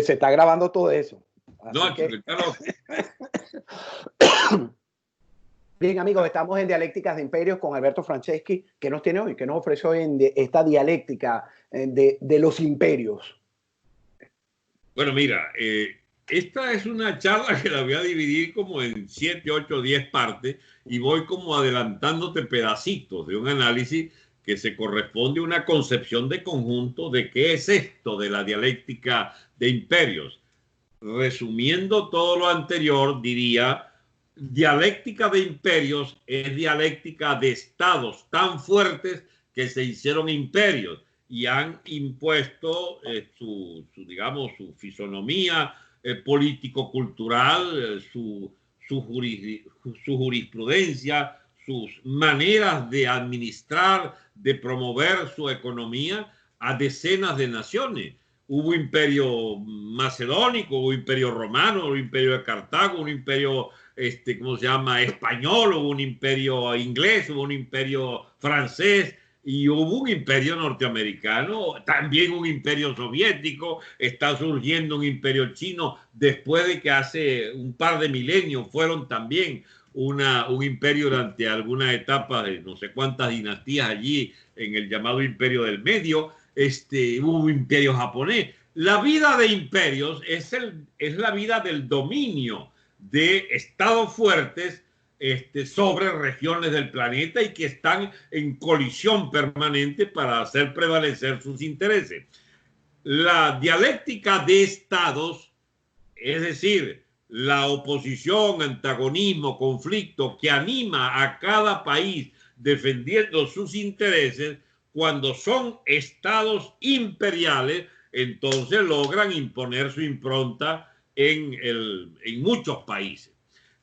Se está grabando todo eso. No, que... Bien, amigos, estamos en Dialécticas de Imperios con Alberto Franceschi. ¿Qué nos tiene hoy? ¿Qué nos ofrece hoy en esta dialéctica de los imperios? Bueno, mira, esta es una charla que la voy a dividir como en 7, 8, 10 partes y voy como adelantándote pedacitos de un análisis que se corresponde a una concepción de conjunto de qué es esto de la dialéctica de imperios. Resumiendo todo lo anterior, diría, dialéctica de imperios es dialéctica de estados tan fuertes que se hicieron imperios y han impuesto digamos, su fisonomía político-cultural, su jurisprudencia, sus maneras de administrar, de promover su economía a decenas de naciones. Hubo imperio macedónico, hubo imperio romano, hubo imperio de Cartago, un imperio, ¿cómo se llama?, español, hubo un imperio inglés, hubo un imperio francés y hubo un imperio norteamericano, también un imperio soviético, está surgiendo un imperio chino después de que hace un par de milenios fueron también un imperio durante alguna etapa de no sé cuántas dinastías allí en el llamado Imperio del Medio. Hubo un imperio japonés. La vida de imperios es la vida del dominio de estados fuertes sobre regiones del planeta y que están en colisión permanente para hacer prevalecer sus intereses. La dialéctica de estados, es decir, la oposición, antagonismo, conflicto que anima a cada país defendiendo sus intereses, cuando son estados imperiales, entonces logran imponer su impronta en muchos países.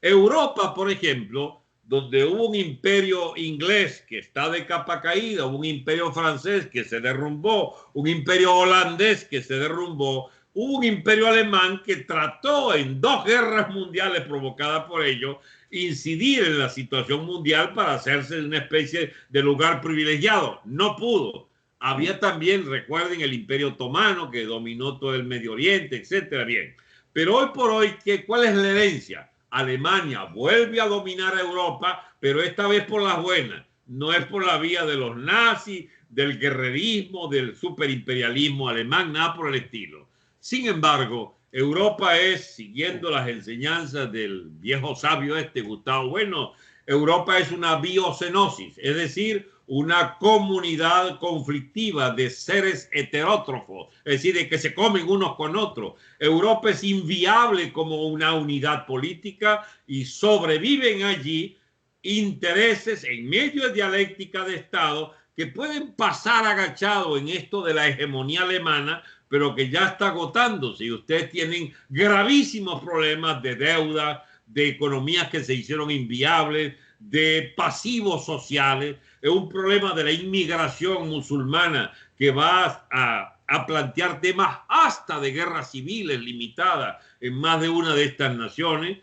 Europa, por ejemplo, donde hubo un imperio inglés que está de capa caída, hubo un imperio francés que se derrumbó, un imperio holandés que se derrumbó, hubo un imperio alemán que trató en 2 guerras mundiales provocadas por ello incidir en la situación mundial para hacerse una especie de lugar privilegiado. No pudo. Había también, recuerden, el Imperio Otomano que dominó todo el Medio Oriente, etcétera. Bien. Pero hoy por hoy, ¿cuál es la herencia? Alemania vuelve a dominar a Europa, pero esta vez por las buenas. No es por la vía de los nazis, del guerrerismo, del superimperialismo alemán, nada por el estilo. Sin embargo, Europa es, siguiendo las enseñanzas del viejo sabio Gustavo Bueno, Europa es una biocenosis, es decir, una comunidad conflictiva de seres heterótrofos, es decir, de que se comen unos con otros. Europa es inviable como una unidad política y sobreviven allí intereses en medio de dialéctica de Estado que pueden pasar agachados en esto de la hegemonía alemana, pero que ya está agotándose y ustedes tienen gravísimos problemas de deuda, de economías que se hicieron inviables, de pasivos sociales, es un problema de la inmigración musulmana que va a plantear temas hasta de guerras civiles limitadas en más de una de estas naciones.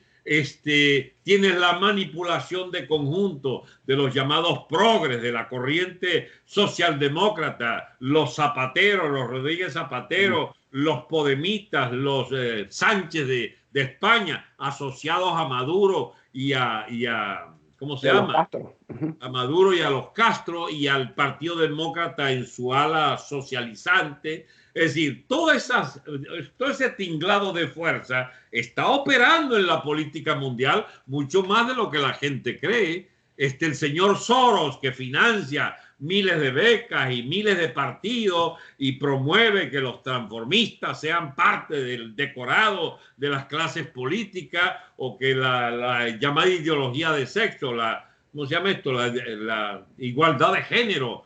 Tienes la manipulación de conjunto de los llamados progres, de la corriente socialdemócrata, los Zapateros, los Rodríguez Zapatero, los Podemitas, los Sánchez de España, asociados a Maduro y a ¿cómo se llama? A Maduro y a los Castro y al Partido Demócrata en su ala socializante. Es decir, todo ese tinglado de fuerza está operando en la política mundial mucho más de lo que la gente cree. El señor Soros, que financia miles de becas y miles de partidos y promueve que los transformistas sean parte del decorado de las clases políticas, o que la llamada ideología de sexo, ¿cómo se llama esto? La igualdad de género,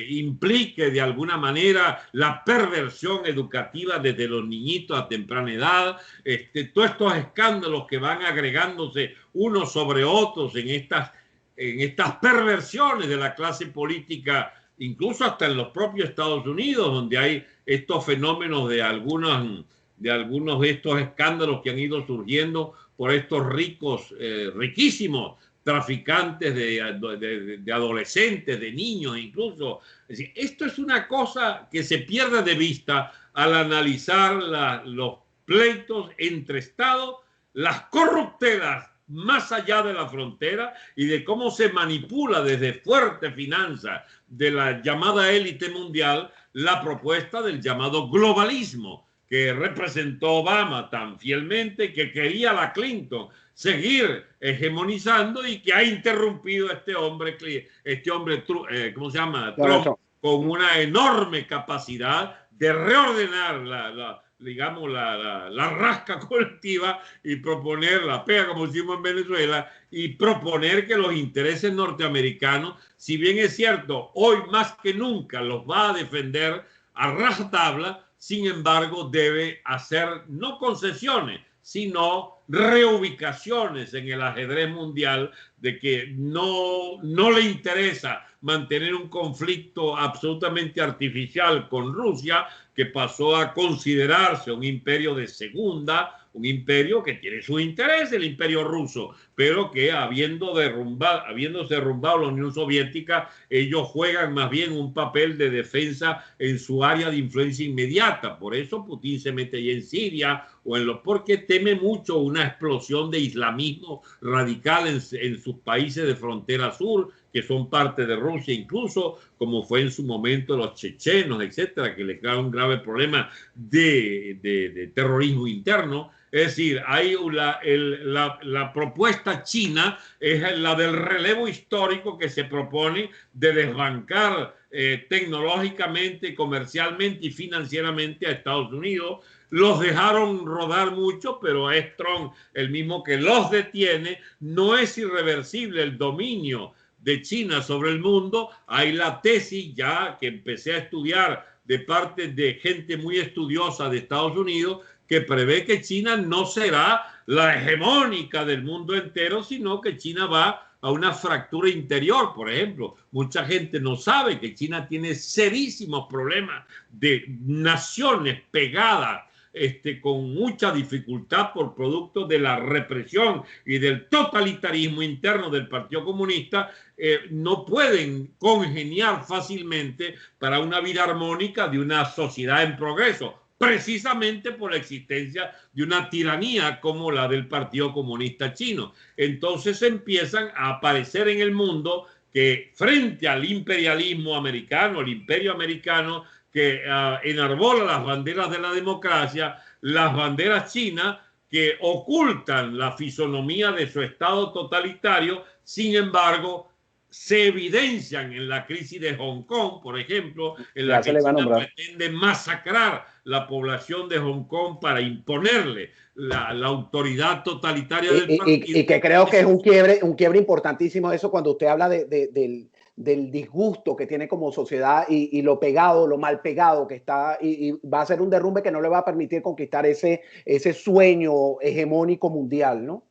implique de alguna manera la perversión educativa desde los niñitos a temprana edad, todos estos escándalos que van agregándose unos sobre otros en estas perversiones de la clase política, incluso hasta en los propios Estados Unidos, donde hay estos fenómenos de algunos de estos escándalos que han ido surgiendo por estos ricos, riquísimos traficantes de adolescentes, de niños incluso. Es decir, esto es una cosa que se pierde de vista al analizar los pleitos entre Estados, las corruptelas más allá de la frontera y de cómo se manipula desde fuerte finanza de la llamada élite mundial la propuesta del llamado globalismo que representó Obama tan fielmente, que quería la Clinton seguir hegemonizando y que ha interrumpido este hombre ¿cómo se llama? Trump, con una enorme capacidad de reordenar digamos, la rasca colectiva y proponer la pega, como decimos en Venezuela, y proponer que los intereses norteamericanos, si bien es cierto, hoy más que nunca los va a defender a rajatabla, sin embargo, debe hacer no concesiones, sino reubicaciones en el ajedrez mundial, de que no le interesa mantener un conflicto absolutamente artificial con Rusia, que pasó a considerarse un imperio de segunda, un imperio que tiene su interés, el imperio ruso, pero que habiéndose derrumbado la Unión Soviética, ellos juegan más bien un papel de defensa en su área de influencia inmediata. Por eso Putin se mete ahí en Siria, porque teme mucho una explosión de islamismo radical en sus países de frontera sur, que son parte de Rusia, incluso como fue en su momento los chechenos, etcétera, que le crean un grave problema de terrorismo interno. Es decir, hay la propuesta china es la del relevo histórico que se propone de desbancar tecnológicamente, comercialmente y financieramente a Estados Unidos. Los dejaron rodar mucho, pero es Trump el mismo que los detiene. No es irreversible el dominio de China sobre el mundo. Hay la tesis ya que empecé a estudiar de parte de gente muy estudiosa de Estados Unidos, que prevé que China no será la hegemónica del mundo entero, sino que China va a una fractura interior. Por ejemplo, mucha gente no sabe que China tiene serísimos problemas de naciones pegadas con mucha dificultad por producto de la represión y del totalitarismo interno del Partido Comunista. No pueden congeniar fácilmente para una vida armónica de una sociedad en progreso, precisamente por la existencia de una tiranía como la del Partido Comunista Chino. Entonces empiezan a aparecer en el mundo que frente al imperialismo americano, al imperio americano, que enarbola las banderas de la democracia, las banderas chinas que ocultan la fisonomía de su estado totalitario, sin embargo, se evidencian en la crisis de Hong Kong, por ejemplo, en la que China pretende masacrar la población de Hong Kong para imponerle la autoridad totalitaria del partido. Y que creo que es un quiebre importantísimo eso cuando usted habla del disgusto que tiene como sociedad y lo pegado, lo mal pegado que está, y va a ser un derrumbe que no le va a permitir conquistar ese sueño hegemónico mundial, ¿no?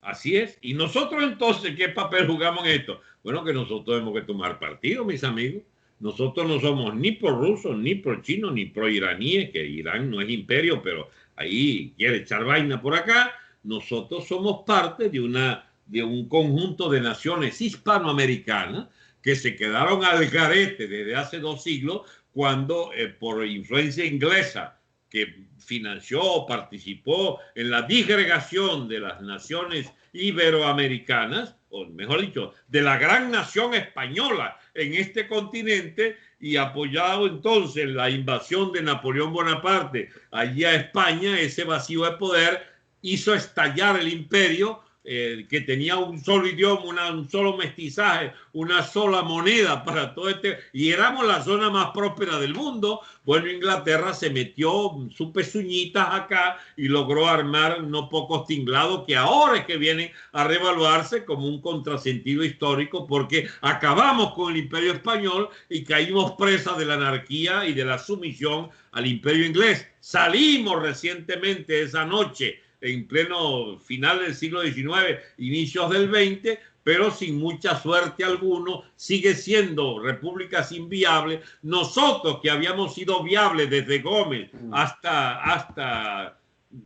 Así es. Y nosotros entonces, ¿qué papel jugamos en esto? Bueno, que nosotros tenemos que tomar partido, mis amigos. Nosotros no somos ni pro-rusos, ni pro-chinos, ni pro-iraníes, que Irán no es imperio, pero ahí quiere echar vaina por acá. Nosotros somos parte de un conjunto de naciones hispanoamericanas que se quedaron al garete desde hace 2 siglos cuando, por influencia inglesa, que financió o participó en la disgregación de las naciones iberoamericanas, o mejor dicho, de la gran nación española en este continente, y apoyado entonces la invasión de Napoleón Bonaparte allí a España, ese vacío de poder hizo estallar el imperio, que tenía un solo idioma, un solo mestizaje, una sola moneda para todo y éramos la zona más próspera del mundo. Bueno, Inglaterra se metió sus pezuñitas acá y logró armar no pocos tinglados que ahora es que vienen a revaluarse como un contrasentido histórico, porque acabamos con el imperio español y caímos presa de la anarquía y de la sumisión al imperio inglés. Salimos recientemente esa noche en pleno final del siglo XIX, inicios del XX, pero sin mucha suerte alguno. Sigue siendo repúblicas inviables. Nosotros, que habíamos sido viables desde Gómez hasta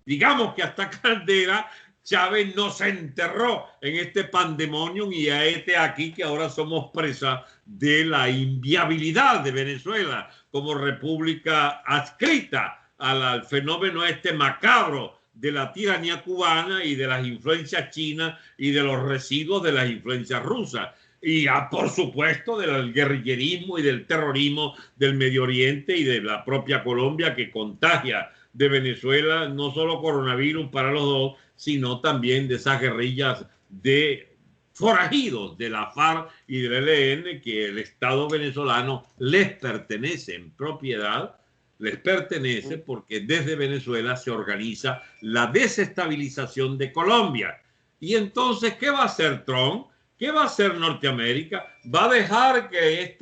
digamos que hasta Caldera, Chávez nos enterró en este pandemonium, y a aquí que ahora somos presa de la inviabilidad de Venezuela como república adscrita al fenómeno este macabro de la tiranía cubana y de las influencias chinas y de los residuos de las influencias rusas. Y por supuesto del guerrillerismo y del terrorismo del Medio Oriente y de la propia Colombia, que contagia de Venezuela no solo coronavirus para los dos, sino también de esas guerrillas de forajidos de la FARC y del ELN, que el Estado venezolano les pertenece en propiedad, les pertenece porque desde Venezuela se organiza la desestabilización de Colombia. Y entonces, ¿qué va a hacer Trump? ¿Qué va a hacer Norteamérica? ¿Va a dejar que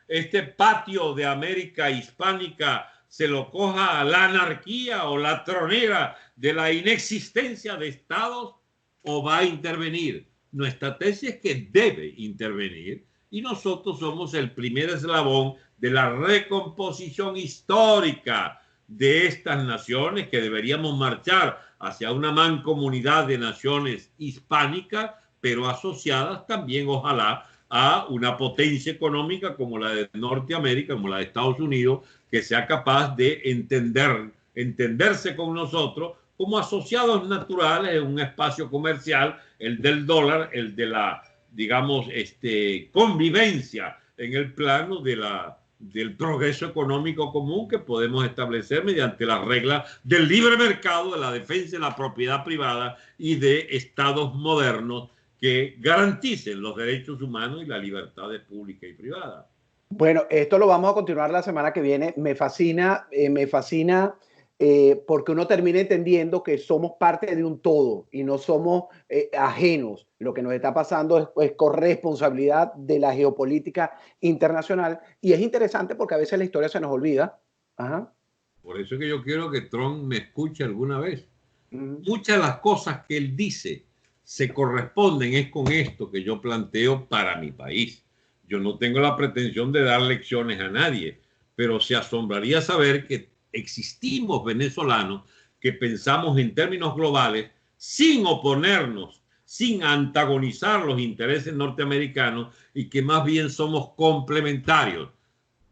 este patio de América hispánica se lo coja la anarquía o la tronera de la inexistencia de estados, o va a intervenir? Nuestra tesis es que debe intervenir, y nosotros somos el primer eslabón de la recomposición histórica de estas naciones, que deberíamos marchar hacia una mancomunidad de naciones hispánicas, pero asociadas también, ojalá, a una potencia económica como la de Norteamérica, como la de Estados Unidos, que sea capaz de entenderse con nosotros como asociados naturales en un espacio comercial, el del dólar, el de la, digamos, convivencia en el plano del progreso económico común que podemos establecer mediante las reglas del libre mercado, de la defensa de la propiedad privada y de estados modernos que garanticen los derechos humanos y las libertades públicas y privadas. Bueno, esto lo vamos a continuar la semana que viene. Me fascina porque uno termina entendiendo que somos parte de un todo y no somos ajenos. Lo que nos está pasando es corresponsabilidad de la geopolítica internacional, y es interesante porque a veces la historia se nos olvida. Ajá. Por eso es que yo quiero que Trump me escuche alguna vez. Muchas de las cosas que él dice se corresponden es con esto que yo planteo para mi país. Yo no tengo la pretensión de dar lecciones a nadie, pero se asombraría saber que existimos venezolanos que pensamos en términos globales sin oponernos, sin antagonizar los intereses norteamericanos, y que más bien somos complementarios.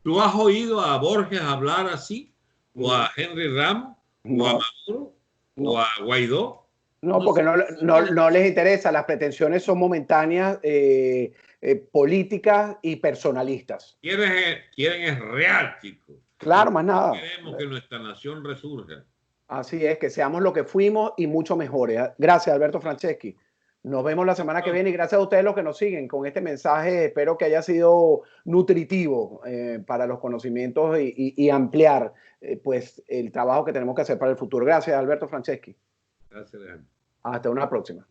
¿Tú has oído a Borges hablar así? ¿O a Henry Ramos? ¿O a Maduro? ¿O a Guaidó? No, porque no les interesa. Las pretensiones son momentáneas, políticas y personalistas. Quieren es real, chicos. Claro, más nada. Queremos que nuestra nación resurja. Así es, que seamos lo que fuimos y mucho mejores. Gracias, Alberto Franceschi. Nos vemos la semana que viene, y gracias a ustedes los que nos siguen con este mensaje. Espero que haya sido nutritivo para los conocimientos y ampliar pues el trabajo que tenemos que hacer para el futuro. Gracias, Alberto Franceschi. Gracias, Leandro. Hasta una próxima.